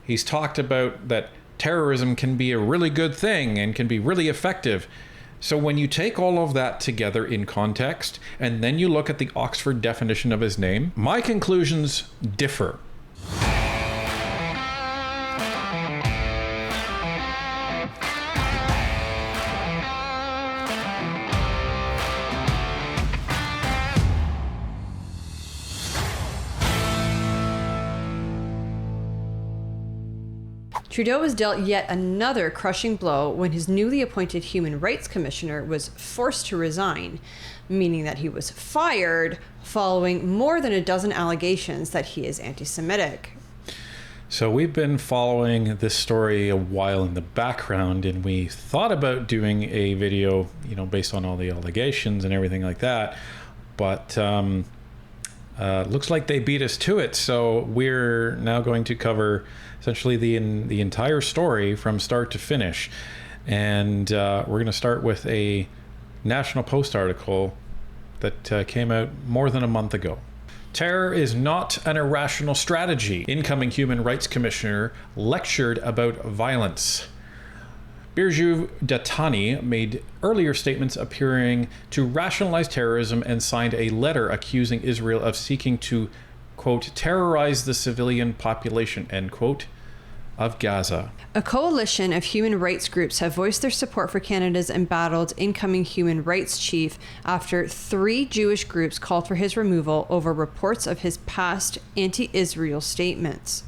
He's talked about that terrorism can be a really good thing and can be really effective. So when you take all of that together in context, and then you look at the Oxford definition of his name, my conclusions differ. Trudeau was dealt yet another crushing blow when his newly appointed Human Rights Commissioner was forced to resign, meaning that he was fired following more than a dozen allegations that he is anti-Semitic. So we've been following this story a while in the background, and we thought about doing a video, based on all the allegations and everything like that, but looks like they beat us to it. So we're now going to cover essentially the entire story from start to finish. And we're going to start with a National Post article that came out more than a month ago. Terror is not an irrational strategy. Incoming Human Rights Commissioner lectured about violence. Birju Dattani made earlier statements appearing to rationalize terrorism and signed a letter accusing Israel of seeking to, quote, terrorize the civilian population, end quote, of Gaza. A coalition of human rights groups have voiced their support for Canada's embattled incoming human rights chief after 3 Jewish groups called for his removal over reports of his past anti-Israel statements.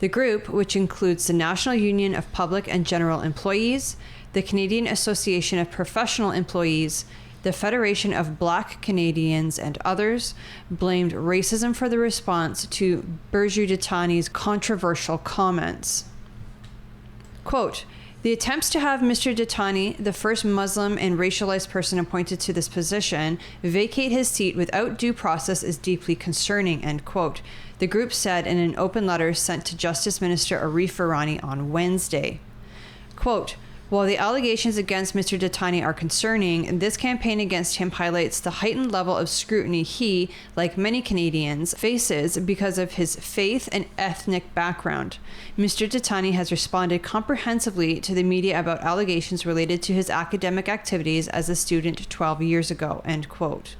The group, which includes the National Union of Public and General Employees, the Canadian Association of Professional Employees, the Federation of Black Canadians, and others, blamed racism for the response to Birju Dattani's controversial comments. Quote, the attempts to have Mr. Dattani, the first Muslim and racialized person appointed to this position, vacate his seat without due process is deeply concerning, end quote, the group said in an open letter sent to Justice Minister Arif Virani on Wednesday. Quote, while the allegations against Mr. Dattani are concerning, this campaign against him highlights the heightened level of scrutiny he, like many Canadians, faces because of his faith and ethnic background. Mr. Dattani has responded comprehensively to the media about allegations related to his academic activities as a student 12 years ago, end quote.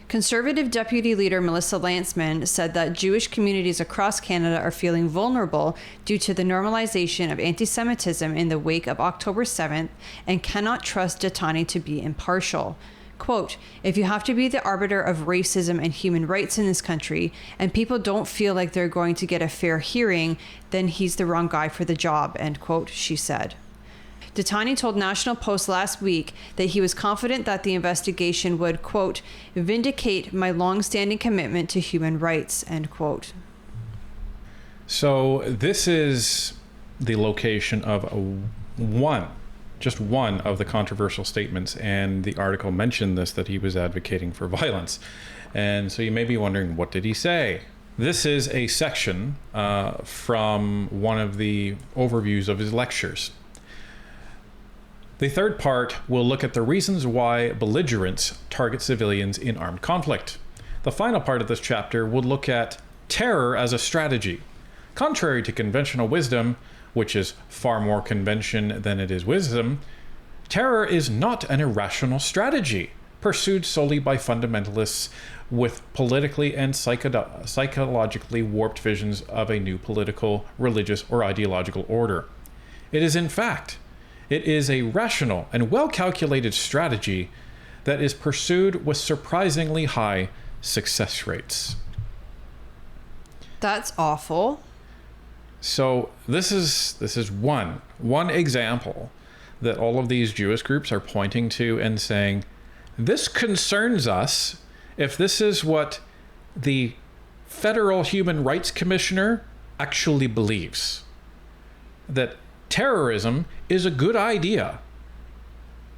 Conservative Deputy Leader Melissa Lantsman said that Jewish communities across Canada are feeling vulnerable due to the normalization of anti-Semitism in the wake of October 7th and cannot trust Dattani to be impartial. Quote, if you have to be the arbiter of racism and human rights in this country and people don't feel like they're going to get a fair hearing, then he's the wrong guy for the job, end quote, she said. Dattani told National Post last week that he was confident that the investigation would, quote, vindicate my long-standing commitment to human rights, end quote. So this is the location of just one of the controversial statements, and the article mentioned this, that he was advocating for violence. And so you may be wondering, what did he say? This is a section from one of the overviews of his lectures. The third part will look at the reasons why belligerents target civilians in armed conflict. The final part of this chapter will look at terror as a strategy. Contrary to conventional wisdom, which is far more convention than it is wisdom, terror is not an irrational strategy pursued solely by fundamentalists with politically and psychologically warped visions of a new political, religious, or ideological order. It is, in fact, it is a rational and well-calculated strategy that is pursued with surprisingly high success rates. That's awful. So this is one example that all of these Jewish groups are pointing to and saying, this concerns us if this is what the Federal Human Rights Commissioner actually believes, that terrorism is a good idea,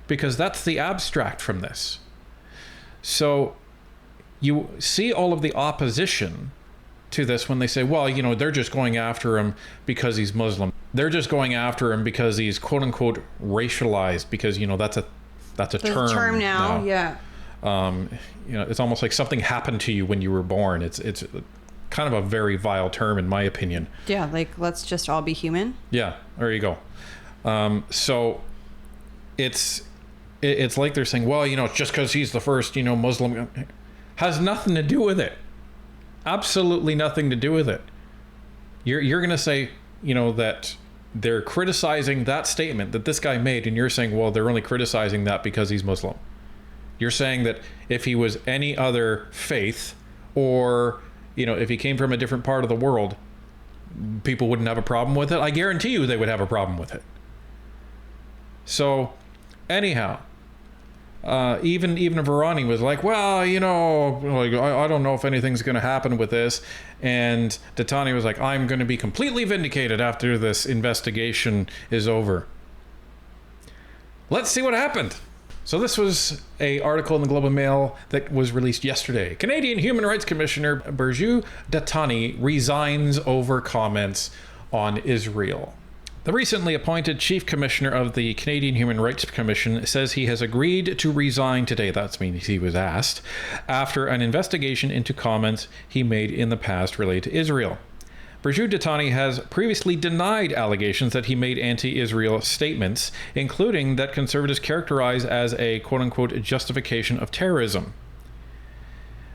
because that's the abstract from this. So you see all of the opposition to this when they say, well, they're just going after him because he's Muslim. They're just going after him because he's quote unquote racialized, because that's a term now. Yeah. It's almost like something happened to you when you were born. It's kind of a very vile term in my opinion. Yeah, like, let's just all be human. Yeah, there you go. So it's like they're saying, well, it's just because he's the first, Muslim. Has nothing to do with it. Absolutely nothing to do with it. You're going to say, that they're criticizing that statement that this guy made, and you're saying, well, they're only criticizing that because he's Muslim. You're saying that if he was any other faith, or, if he came from a different part of the world, people wouldn't have a problem with it. I guarantee you they would have a problem with it. So, anyhow, even Varani was like, well, I don't know if anything's going to happen with this. And Dattani was like, I'm going to be completely vindicated after this investigation is over. Let's see what happened. So this was an article in the Globe and Mail that was released yesterday. Canadian Human Rights Commissioner Burju Dattani resigns over comments on Israel. The recently appointed Chief Commissioner of the Canadian Human Rights Commission says he has agreed to resign today, that means he was asked, after an investigation into comments he made in the past related to Israel. Burju Dattani has previously denied allegations that he made anti-Israel statements, including that conservatives characterize as a quote-unquote justification of terrorism.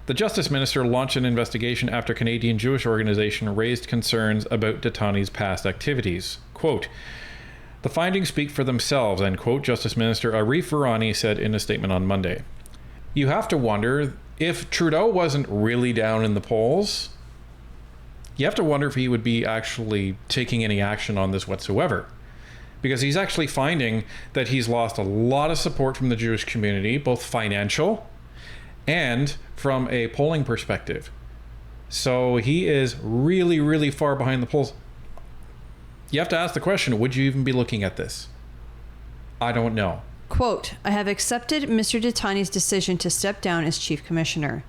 The Justice Minister launched an investigation after Canadian Jewish organization raised concerns about Dattani's past activities. Quote, the findings speak for themselves, end quote, Justice Minister Arif Virani said in a statement on Monday. You have to wonder, if Trudeau wasn't really down in the polls, you have to wonder if he would be actually taking any action on this whatsoever. Because he's actually finding that he's lost a lot of support from the Jewish community, both financial and from a polling perspective. So he is really, really far behind the polls. You have to ask the question, would you even be looking at this? I don't know. Quote, I have accepted Mr. Dattani's decision to step down as Chief Commissioner.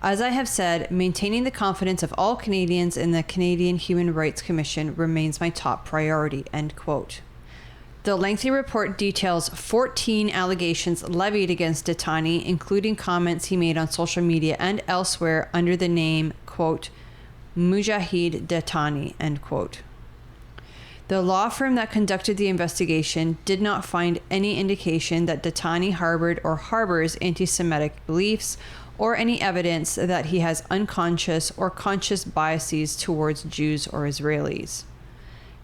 As I have said, maintaining the confidence of all Canadians in the Canadian Human Rights Commission remains my top priority, end quote. The lengthy report details 14 allegations levied against Dattani, including comments he made on social media and elsewhere under the name, quote, Mujahid Dattani, end quote. The law firm that conducted the investigation did not find any indication that Dattani harbored or harbors anti-Semitic beliefs or any evidence that he has unconscious or conscious biases towards Jews or Israelis.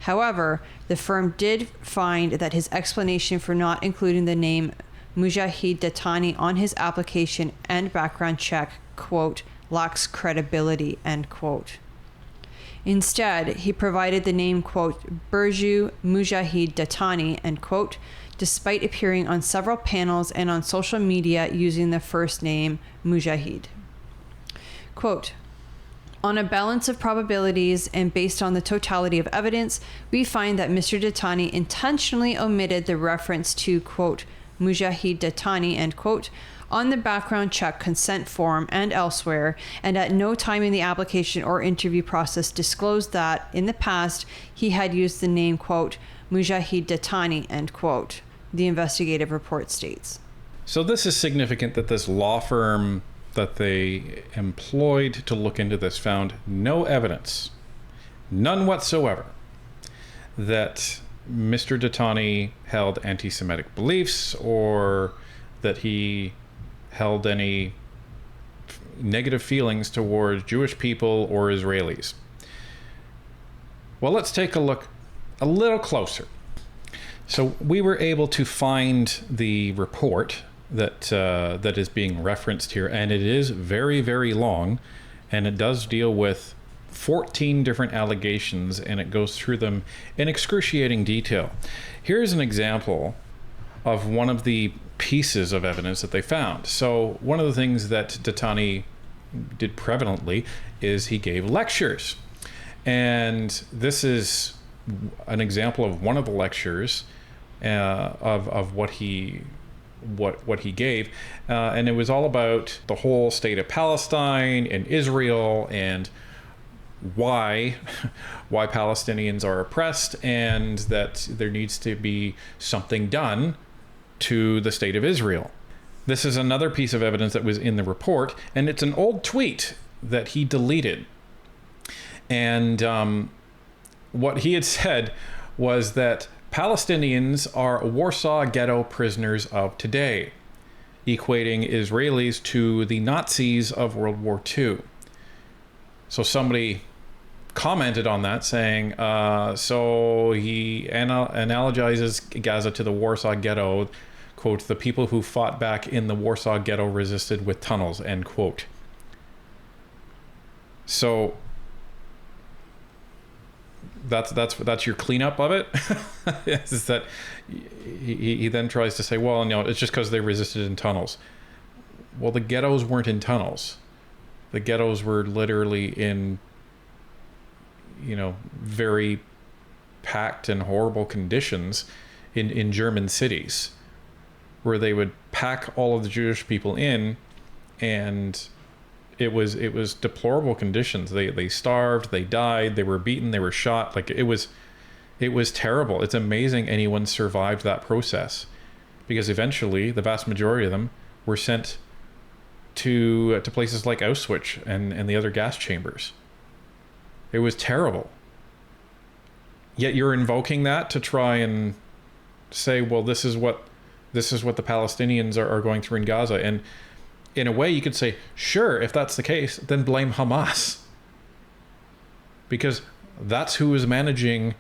However, the firm did find that his explanation for not including the name Mujahid Dattani on his application and background check, quote, lacks credibility, end quote. Instead, he provided the name, quote, Burju Mujahid Dattani, end quote, despite appearing on several panels and on social media using the first name Mujahid. Quote, on a balance of probabilities and based on the totality of evidence, we find that Mr. Dattani intentionally omitted the reference to, quote, Mujahid Dattani, end quote, on the background check consent form and elsewhere, and at no time in the application or interview process disclosed that, in the past, he had used the name, quote, Mujahid Dattani, end quote, the investigative report states. So this is significant that this law firm that they employed to look into this found no evidence, none whatsoever, that Mr. Dattani held anti-Semitic beliefs or that he held any negative feelings towards Jewish people or Israelis. Well, let's take a look a little closer. So we were able to find the report that is being referenced here, and it is very, very long, and it does deal with 14 different allegations, and it goes through them in excruciating detail. Here's an example of one of the pieces of evidence that they found. So one of the things that Dattani did prevalently is he gave lectures, and this is an example of one of the lectures of what he gave, and it was all about the whole state of Palestine and Israel and why Palestinians are oppressed, and that there needs to be something done to the state of Israel. This is another piece of evidence that was in the report, and it's an old tweet that he deleted And what he had said was that Palestinians are Warsaw Ghetto prisoners of today, equating Israelis to the Nazis of World War II. So somebody commented on that saying, so he analogizes Gaza to the Warsaw Ghetto, quote, the people who fought back in the Warsaw Ghetto resisted with tunnels, end quote. So that's your cleanup of it. Is that he then tries to say, well, no, it's just because they resisted in tunnels. Well, the ghettos weren't in tunnels. The ghettos were literally in, very packed and horrible conditions in German cities, where they would pack all of the Jewish people in, and it was deplorable conditions. They starved, they died, they were beaten, they were shot. Like it was terrible. It's amazing anyone survived that process, because eventually the vast majority of them were sent to places like Auschwitz and the other gas chambers. It was terrible. Yet you're invoking that to try and say, well, this is what the Palestinians are going through in Gaza. And in a way, you could say, sure, if that's the case, then blame Hamas, because that's who is managing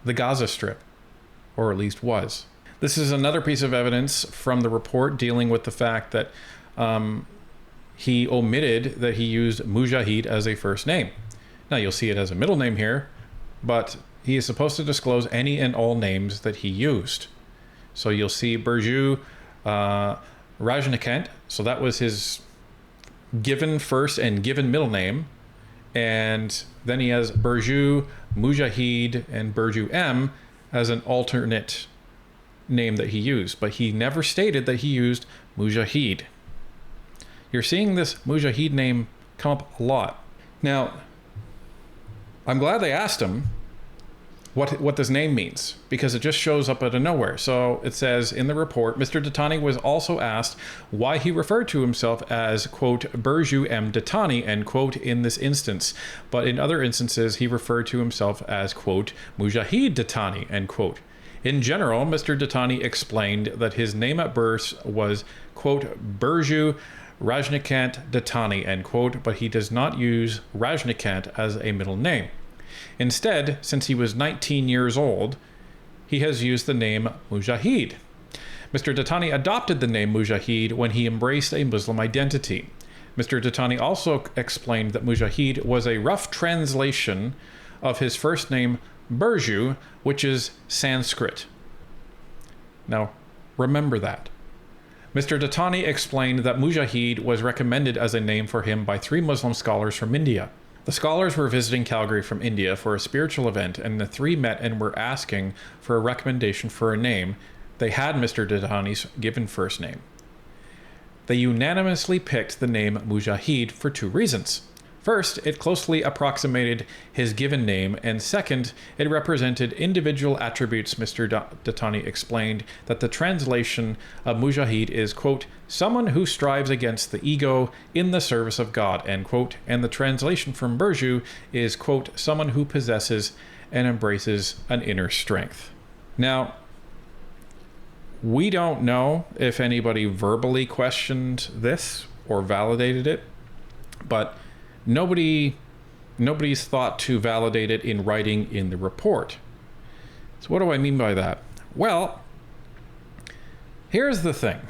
the Gaza Strip, or at least was. This is another piece of evidence from the report dealing with the fact that he omitted that he used Mujahid as a first name. Now, you'll see it as a middle name here, but he is supposed to disclose any and all names that he used. So you'll see Burju Rajnikant, so that was his given first and given middle name. And then he has Burju Mujahid and Burju M as an alternate name that he used, but he never stated that he used Mujahid. You're seeing this Mujahid name come up a lot. Now, I'm glad they asked him what this name means, because it just shows up out of nowhere. So it says in the report, Mr. Dattani was also asked why he referred to himself as, quote, Burju M. Dattani, end quote, in this instance. But in other instances, he referred to himself as, quote, Mujahid Dattani, end quote. In general, Mr. Dattani explained that his name at birth was, quote, Burju Rajnikant Dattani, end quote, but he does not use Rajnikant as a middle name. Instead, since he was 19 years old, he has used the name Mujahid. Mr. Dattani adopted the name Mujahid when he embraced a Muslim identity. Mr. Dattani also explained that Mujahid was a rough translation of his first name Burju, which is Sanskrit. Now, remember that. Mr. Dattani explained that Mujahid was recommended as a name for him by 3 Muslim scholars from India. The scholars were visiting Calgary from India for a spiritual event, and the 3 met and were asking for a recommendation for a name. They had Mr. Dattani's given first name. They unanimously picked the name Mujahid for 2 reasons. First, it closely approximated his given name, and second, it represented individual attributes. Mr. Dattani explained that the translation of Mujahid is, quote, someone who strives against the ego in the service of God, end quote, and the translation from Burju is, quote, someone who possesses and embraces an inner strength. Now, we don't know if anybody verbally questioned this or validated it, but nobody's thought to validate it in writing in the report. So what do I mean by that? Well, here's the thing.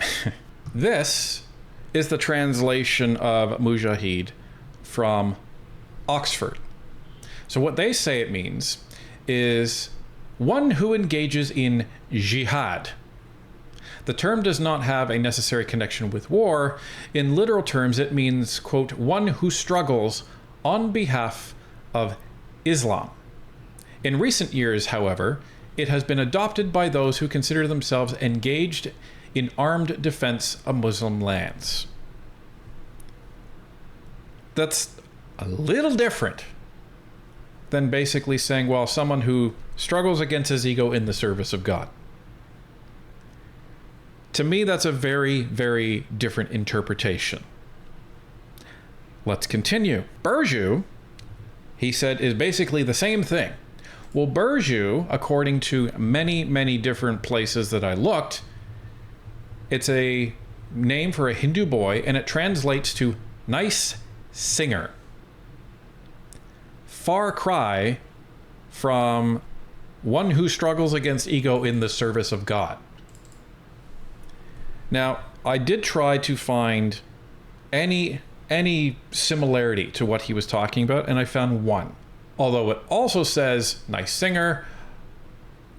This is the translation of Mujahid from Oxford. So what they say it means is one who engages in jihad. The term does not have a necessary connection with war. In literal terms, it means, quote, one who struggles on behalf of Islam. In recent years, however, it has been adopted by those who consider themselves engaged in armed defense of Muslim lands. That's a little different than basically saying, well, someone who struggles against his ego in the service of God. To me, that's a very, very different interpretation. Let's continue. Burju he said is basically the same thing. Well, Burju, according to many, many different places that I looked, it's a name for a Hindu boy, and it translates to nice singer. Far cry from one who struggles against ego in the service of God. Now, I did try to find any similarity to what he was talking about, and I found one. Although it also says nice singer,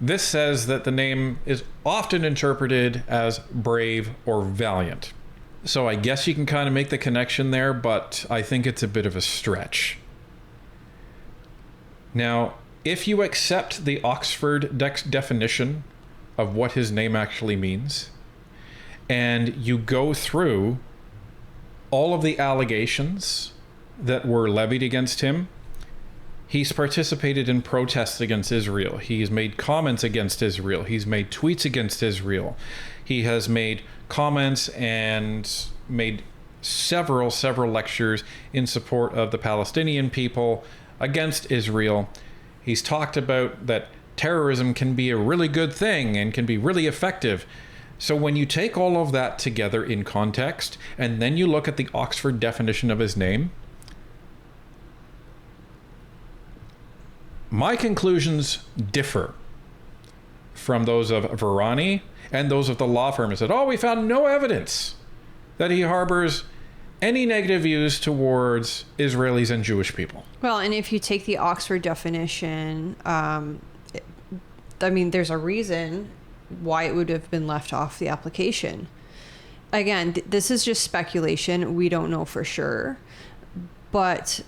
this says that the name is often interpreted as brave or valiant. So I guess you can kind of make the connection there, but I think it's a bit of a stretch. Now, if you accept the Oxford definition of what his name actually means, and you go through all of the allegations that were levied against him, he's participated in protests against Israel. He's made comments against Israel. He's made tweets against Israel. He has made comments and made several lectures in support of the Palestinian people against Israel. He's talked about that terrorism can be a really good thing and can be really effective. So when you take all of that together in context, and then you look at the Oxford definition of his name, my conclusions differ from those of Varani and those of the law firm who said, we found no evidence that he harbors any negative views towards Israelis and Jewish people. Well, and if you take the Oxford definition, there's a reason why it would have been left off the application. Again, this is just speculation. We don't know for sure. But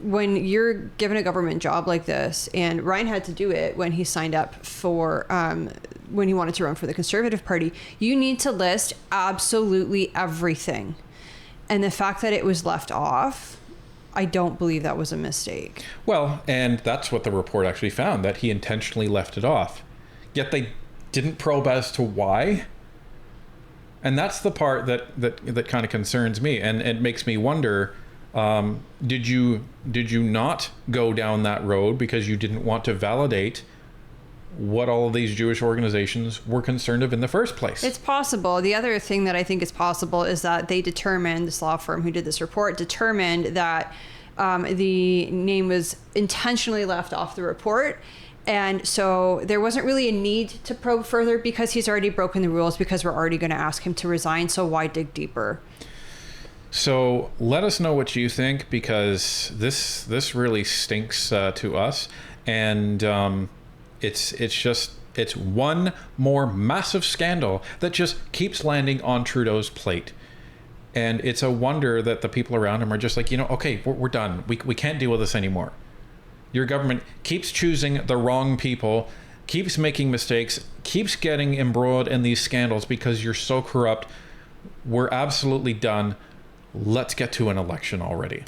when you're given a government job like this, and Ryan had to do it when he signed up for, when he wanted to run for the Conservative Party, you need to list absolutely everything. And the fact that it was left off, I don't believe that was a mistake. Well, and that's what the report actually found, that he intentionally left it off. Yet they didn't probe as to why. And that's the part that kind of concerns me, and it makes me wonder, did you not go down that road because you didn't want to validate what all of these Jewish organizations were concerned of in the first place? It's possible. The other thing that I think is possible is that they determined, this law firm who did this report determined that the name was intentionally left off the report. And so there wasn't really a need to probe further because he's already broken the rules, because we're already going to ask him to resign. So why dig deeper? So let us know what you think, because this really stinks to us. And it's one more massive scandal that just keeps landing on Trudeau's plate. And it's a wonder that the people around him are just like, okay, we're done. We can't deal with this anymore. Your government keeps choosing the wrong people, keeps making mistakes, keeps getting embroiled in these scandals because you're so corrupt. We're absolutely done. Let's get to an election already.